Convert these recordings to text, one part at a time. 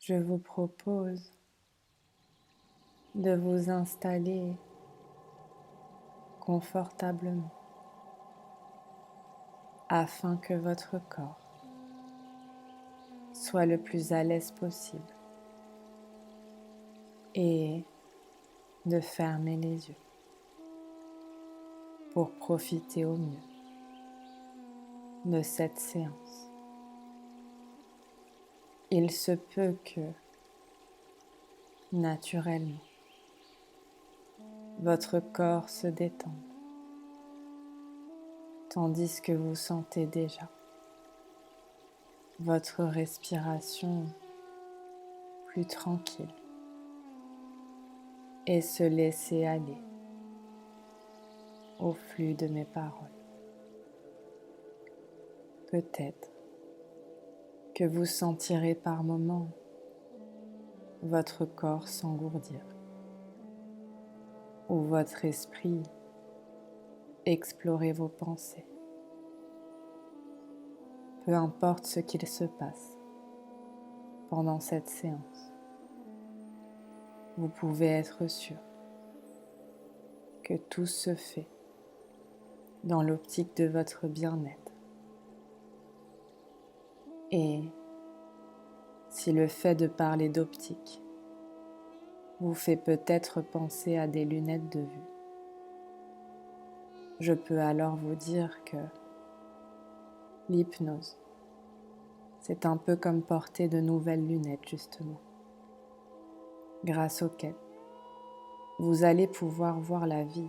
je vous propose de vous installer confortablement afin que votre corps soit le plus à l'aise possible et de fermer les yeux pour profiter au mieux de cette séance. Il se peut que, naturellement, votre corps se détende, tandis que vous sentez déjà votre respiration plus tranquille et se laisser aller au flux de mes paroles. Peut-être que vous sentirez par moments votre corps s'engourdir ou votre esprit explorer vos pensées. Peu importe ce qu'il se passe pendant cette séance, vous pouvez être sûr que tout se fait dans l'optique de votre bien-être. Et si le fait de parler d'optique vous fait peut-être penser à des lunettes de vue, je peux alors vous dire que l'hypnose, c'est un peu comme porter de nouvelles lunettes justement, grâce auxquelles vous allez pouvoir voir la vie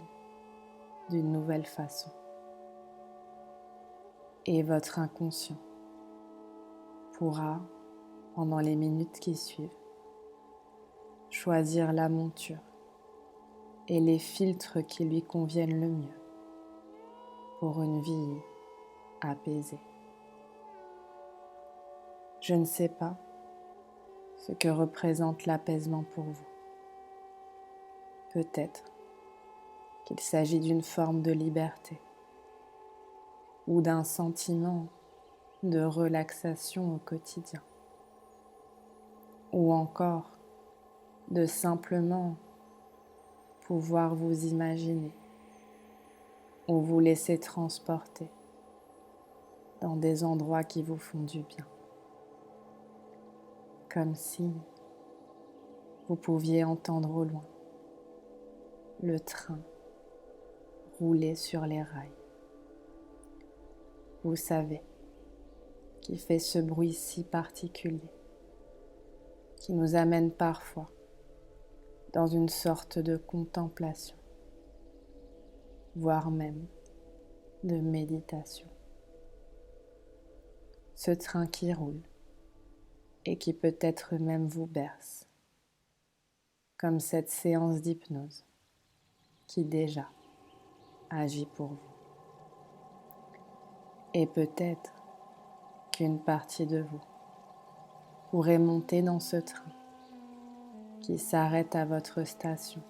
d'une nouvelle façon. Et votre inconscient pourra, pendant les minutes qui suivent, choisir la monture et les filtres qui lui conviennent le mieux pour une vie apaisée. Je ne sais pas ce que représente l'apaisement pour vous. Peut-être qu'il s'agit d'une forme de liberté ou d'un sentiment de relaxation au quotidien, ou encore de simplement pouvoir vous imaginer ou vous laisser transporter dans des endroits qui vous font du bien, comme si vous pouviez entendre au loin le train rouler sur les rails. Vous savez, qui fait ce bruit si particulier, qui nous amène parfois dans une sorte de contemplation, voire même de méditation. Ce train qui roule et qui peut-être même vous berce, comme cette séance d'hypnose qui déjà agit pour vous. Et peut-être qu'une partie de vous pourrait monter dans ce train qui s'arrête à votre station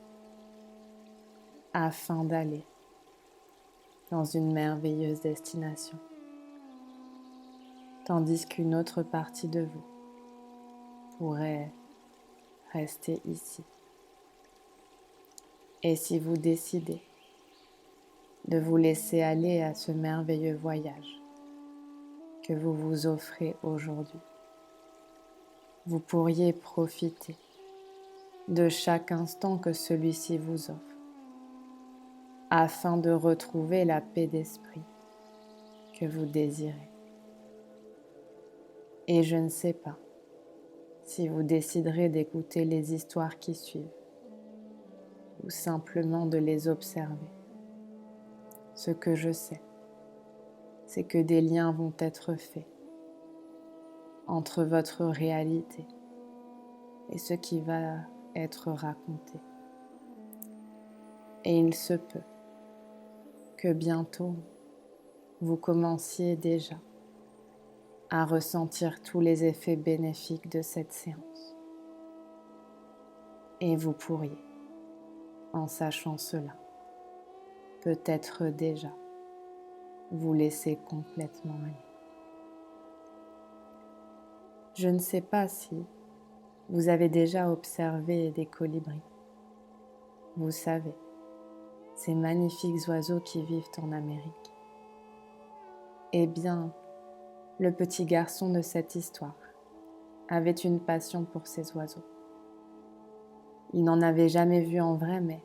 afin d'aller dans une merveilleuse destination, tandis qu'une autre partie de vous pourrait rester ici. Et si vous décidez de vous laisser aller à ce merveilleux voyage que vous vous offrez aujourd'hui, vous pourriez profiter de chaque instant que celui-ci vous offre, afin de retrouver la paix d'esprit que vous désirez. Et je ne sais pas si vous déciderez d'écouter les histoires qui suivent ou simplement de les observer. Ce que je sais, c'est que des liens vont être faits entre votre réalité et ce qui va être raconté. Et il se peut que bientôt, vous commenciez déjà à ressentir tous les effets bénéfiques de cette séance. Et vous pourriez, en sachant cela, peut-être déjà vous laisser complètement aller. Je ne sais pas si Vous avez déjà observé des colibris. Vous savez, ces magnifiques oiseaux qui vivent en Amérique. Eh bien, le petit garçon de cette histoire avait une passion pour ces oiseaux. Il n'en avait jamais vu en vrai, mais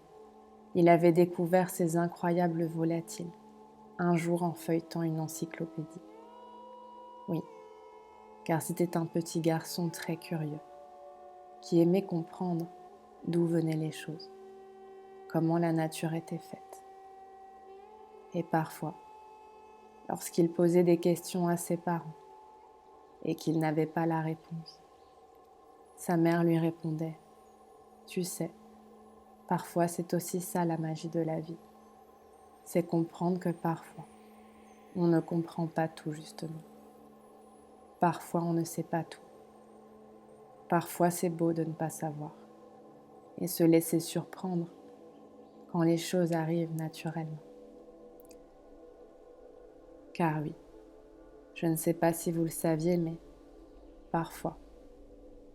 il avait découvert ces incroyables volatiles un jour en feuilletant une encyclopédie. Oui, car c'était un petit garçon très curieux, qui aimait comprendre d'où venaient les choses, comment la nature était faite. Et parfois, lorsqu'il posait des questions à ses parents et qu'il n'avait pas la réponse, sa mère lui répondait « Tu sais, parfois c'est aussi ça la magie de la vie. C'est comprendre que parfois, on ne comprend pas tout justement. Parfois, on ne sait pas tout. Parfois, c'est beau de ne pas savoir et se laisser surprendre quand les choses arrivent naturellement. Car oui, je ne sais pas si vous le saviez, mais parfois,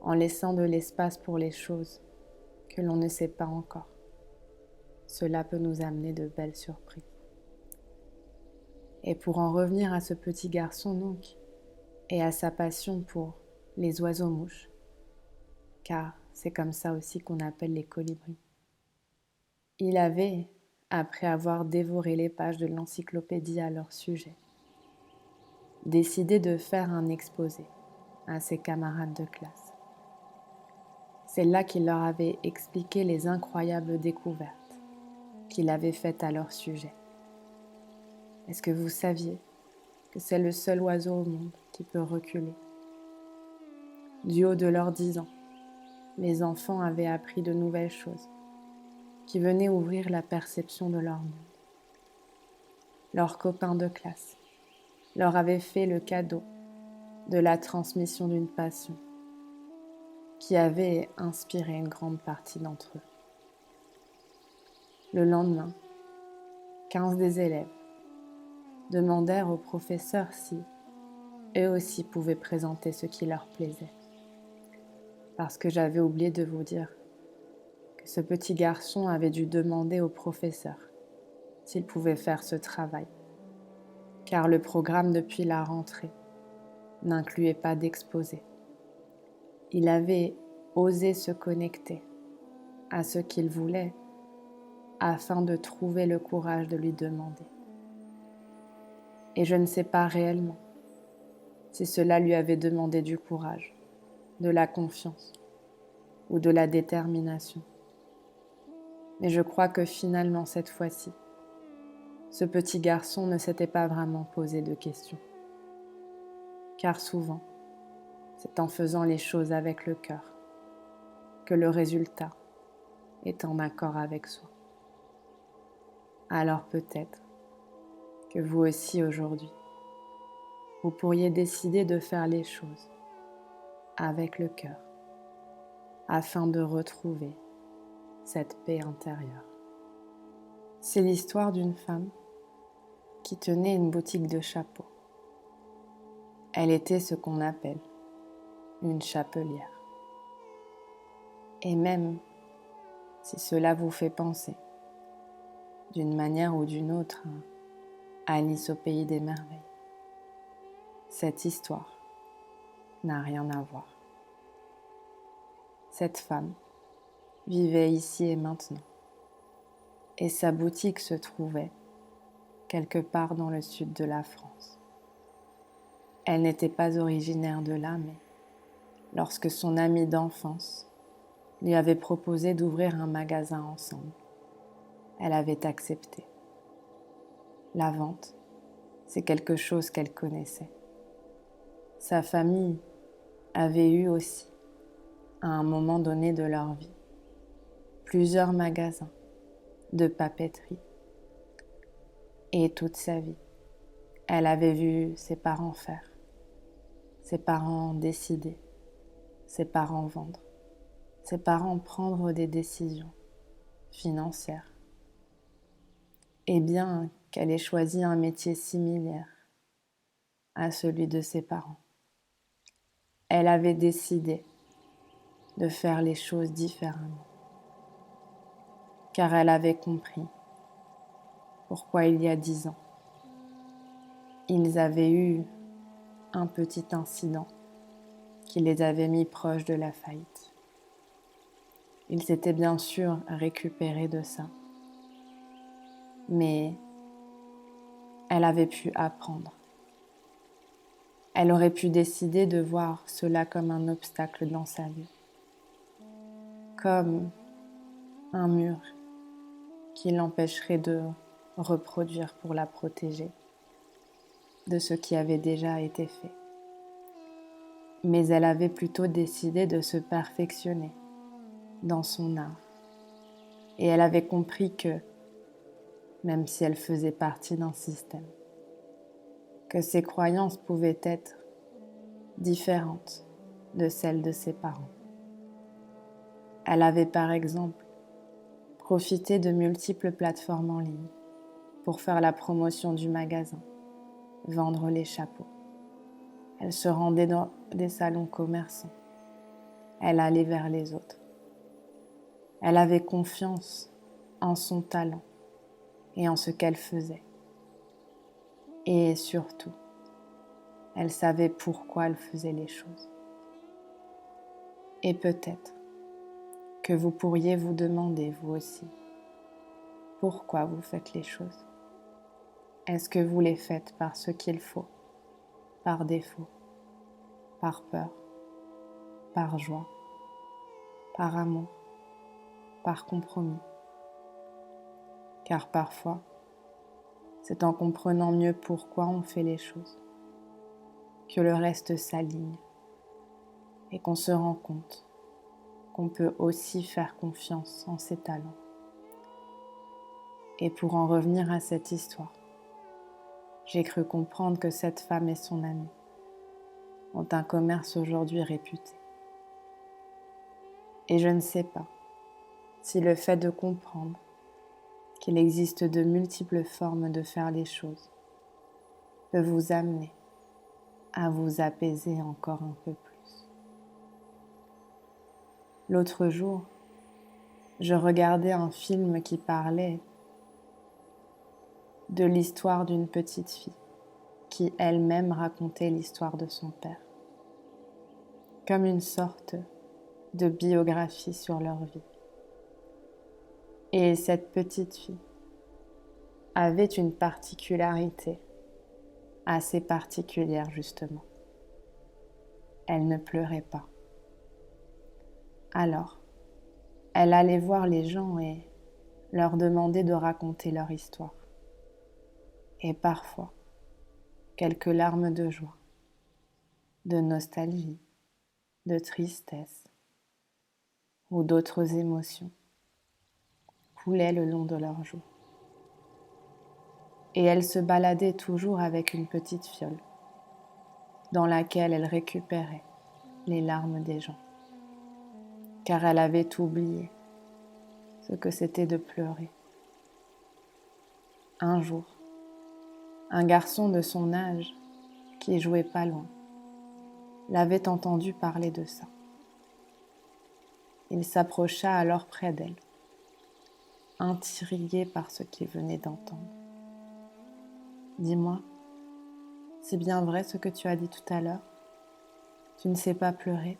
en laissant de l'espace pour les choses que l'on ne sait pas encore, cela peut nous amener de belles surprises. Et pour en revenir à ce petit garçon donc, et à sa passion pour les oiseaux-mouches, car c'est comme ça aussi qu'on appelle les colibris. Il avait, après avoir dévoré les pages de l'encyclopédie à leur sujet, décidé de faire un exposé à ses camarades de classe. C'est là qu'il leur avait expliqué les incroyables découvertes qu'il avait faites à leur sujet. Est-ce que vous saviez que c'est le seul oiseau au monde qui peut reculer? Du haut de leurs 10 ans, les enfants avaient appris de nouvelles choses qui venaient ouvrir la perception de leur monde. Leurs copains de classe leur avaient fait le cadeau de la transmission d'une passion qui avait inspiré une grande partie d'entre eux. Le lendemain, 15 des élèves demandèrent au professeur si eux aussi pouvaient présenter ce qui leur plaisait. Parce que j'avais oublié de vous dire que ce petit garçon avait dû demander au professeur s'il pouvait faire ce travail, car le programme depuis la rentrée n'incluait pas d'exposé. Il avait osé se connecter à ce qu'il voulait afin de trouver le courage de lui demander. Et je ne sais pas réellement si cela lui avait demandé du courage, de la confiance ou de la détermination. Mais je crois que finalement cette fois-ci, ce petit garçon ne s'était pas vraiment posé de questions. Car souvent, c'est en faisant les choses avec le cœur que le résultat est en accord avec soi. Alors peut-être que vous aussi aujourd'hui, vous pourriez décider de faire les choses avec le cœur afin de retrouver cette paix intérieure. C'est l'histoire d'une femme qui tenait une boutique de chapeaux. Elle était ce qu'on appelle une chapelière. Et même si cela vous fait penser, d'une manière ou d'une autre, à Alice au pays des merveilles, cette histoire n'a rien à voir. Cette femme vivait ici et maintenant, et sa boutique se trouvait quelque part dans le sud de la France. Elle n'était pas originaire de là, mais lorsque son amie d'enfance lui avait proposé d'ouvrir un magasin ensemble, elle avait accepté. La vente, c'est quelque chose qu'elle connaissait. Sa famille avait eu aussi, à un moment donné de leur vie, plusieurs magasins de papeterie. Et toute sa vie, elle avait vu ses parents faire, ses parents décider, ses parents vendre, ses parents prendre des décisions financières. Et bien qu'elle ait choisi un métier similaire à celui de ses parents, elle avait décidé de faire les choses différemment. Car elle avait compris pourquoi il y a 10 ans, ils avaient eu un petit incident qui les avait mis proches de la faillite. Ils s'étaient bien sûr récupérés de ça, mais elle avait pu apprendre. Elle aurait pu décider de voir cela comme un obstacle dans sa vie, comme un mur qui l'empêcherait de reproduire pour la protéger de ce qui avait déjà été fait. Mais elle avait plutôt décidé de se perfectionner dans son art. Et elle avait compris que, même si elle faisait partie d'un système, que ses croyances pouvaient être différentes de celles de ses parents. Elle avait par exemple profité de multiples plateformes en ligne pour faire la promotion du magasin, vendre les chapeaux. Elle se rendait dans des salons commerçants. Elle allait vers les autres. Elle avait confiance en son talent et en ce qu'elle faisait. Et surtout, elle savait pourquoi elle faisait les choses. Et peut-être que vous pourriez vous demander, vous aussi, pourquoi vous faites les choses. Est-ce que vous les faites par ce qu'il faut, par défaut, par peur, par joie, par amour, par compromis? Car parfois, c'est en comprenant mieux pourquoi on fait les choses que le reste s'aligne et qu'on se rend compte qu'on peut aussi faire confiance en ses talents. Et pour en revenir à cette histoire, j'ai cru comprendre que cette femme et son amie ont un commerce aujourd'hui réputé. Et je ne sais pas si le fait de comprendre qu'il existe de multiples formes de faire les choses peut vous amener à vous apaiser encore un peu plus. L'autre jour, je regardais un film qui parlait de l'histoire d'une petite fille qui elle-même racontait l'histoire de son père, comme une sorte de biographie sur leur vie. Et cette petite fille avait une particularité assez particulière justement. Elle ne pleurait pas. Alors, elle allait voir les gens et leur demandait de raconter leur histoire. Et parfois, quelques larmes de joie, de nostalgie, de tristesse ou d'autres émotions coulaient le long de leurs joues. Et elle se baladait toujours avec une petite fiole dans laquelle elle récupérait les larmes des gens, car elle avait oublié ce que c'était de pleurer. Un jour, un garçon de son âge, qui jouait pas loin, l'avait entendu parler de ça. Il s'approcha alors près d'elle, intrigué par ce qu'il venait d'entendre. « Dis-moi, c'est bien vrai ce que tu as dit tout à l'heure? Tu ne sais pas pleurer ?»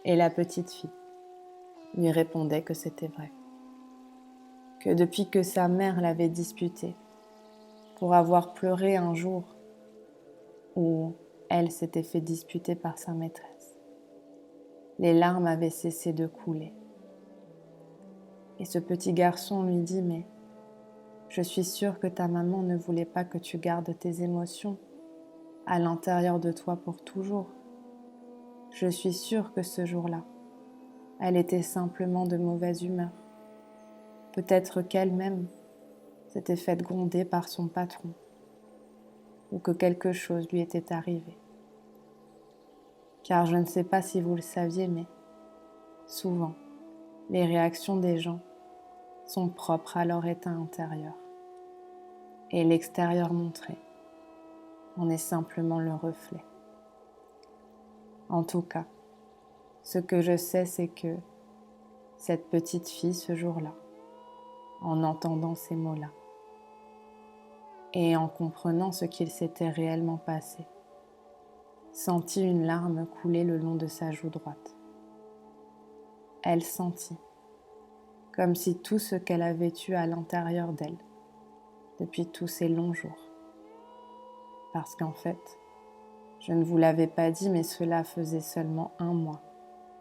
Et la petite fille lui répondait que c'était vrai, que depuis que sa mère l'avait disputée pour avoir pleuré un jour où elle s'était fait disputer par sa maîtresse, les larmes avaient cessé de couler. Et ce petit garçon lui dit « Mais je suis sûre que ta maman ne voulait pas que tu gardes tes émotions à l'intérieur de toi pour toujours. Je suis sûre que ce jour-là, elle était simplement de mauvaise humeur. Peut-être qu'elle-même s'était faite gronder par son patron ou que quelque chose lui était arrivé. Car je ne sais pas si vous le saviez, mais souvent, les réactions des gens sont propres à leur état intérieur. Et l'extérieur montré en est simplement le reflet. En tout cas, Ce que je sais, c'est que cette petite fille, ce jour-là, en entendant ces mots-là, et en comprenant ce qu'il s'était réellement passé, sentit une larme couler le long de sa joue droite. Elle sentit, comme si tout ce qu'elle avait eu à l'intérieur d'elle, depuis tous ces longs jours, parce qu'en fait, je ne vous l'avais pas dit, mais cela faisait seulement 1 mois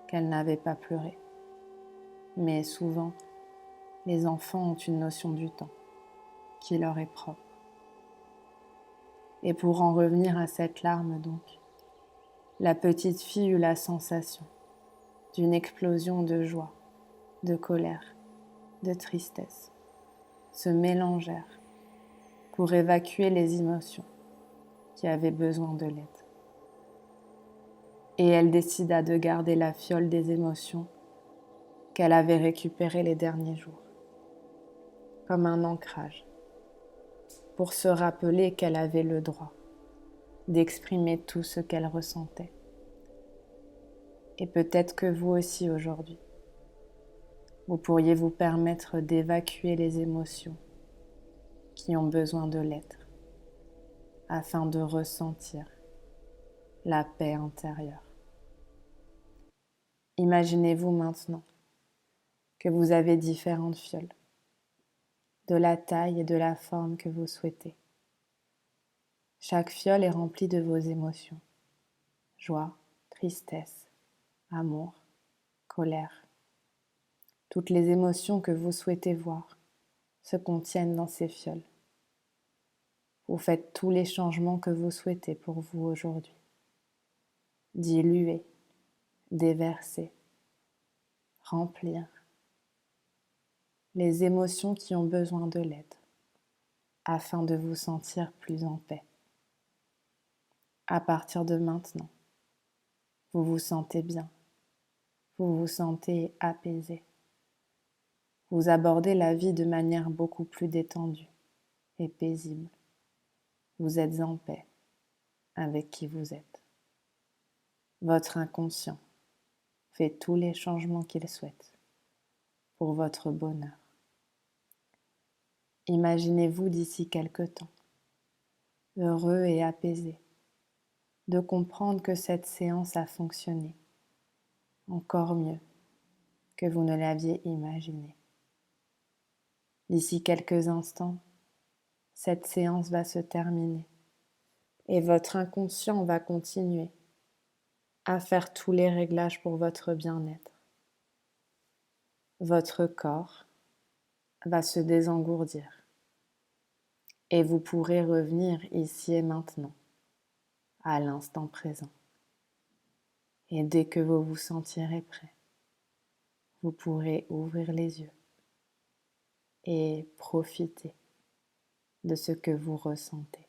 qu'elle n'avait pas pleuré. Mais souvent, les enfants ont une notion du temps qui leur est propre. Et pour en revenir à cette larme donc, la petite fille eut la sensation d'une explosion de joie, de colère, de tristesse, se mélangèrent pour évacuer les émotions qui avaient besoin de l'aide. Et elle décida de garder la fiole des émotions qu'elle avait récupérées les derniers jours, comme un ancrage, pour se rappeler qu'elle avait le droit d'exprimer tout ce qu'elle ressentait. Et peut-être que vous aussi aujourd'hui, vous pourriez vous permettre d'évacuer les émotions qui ont besoin de l'être, afin de ressentir la paix intérieure. Imaginez-vous maintenant que vous avez différentes fioles, de la taille et de la forme que vous souhaitez. Chaque fiole est remplie de vos émotions, joie, tristesse, amour, colère. Toutes les émotions que vous souhaitez voir se contiennent dans ces fioles. Vous faites tous les changements que vous souhaitez pour vous aujourd'hui. Diluer, déverser, remplir les émotions qui ont besoin de l'aide afin de vous sentir plus en paix. À partir de maintenant, vous vous sentez bien, vous vous sentez apaisé. Vous abordez la vie de manière beaucoup plus détendue et paisible. Vous êtes en paix avec qui vous êtes. Votre inconscient fait tous les changements qu'il souhaite pour votre bonheur. Imaginez-vous d'ici quelque temps, heureux et apaisé, de comprendre que cette séance a fonctionné encore mieux que vous ne l'aviez imaginé. D'ici quelques instants, cette séance va se terminer et votre inconscient va continuer à faire tous les réglages pour votre bien-être. Votre corps va se désengourdir et vous pourrez revenir ici et maintenant, à l'instant présent. Et dès que vous vous sentirez prêt, vous pourrez ouvrir les yeux et profiter de ce que vous ressentez.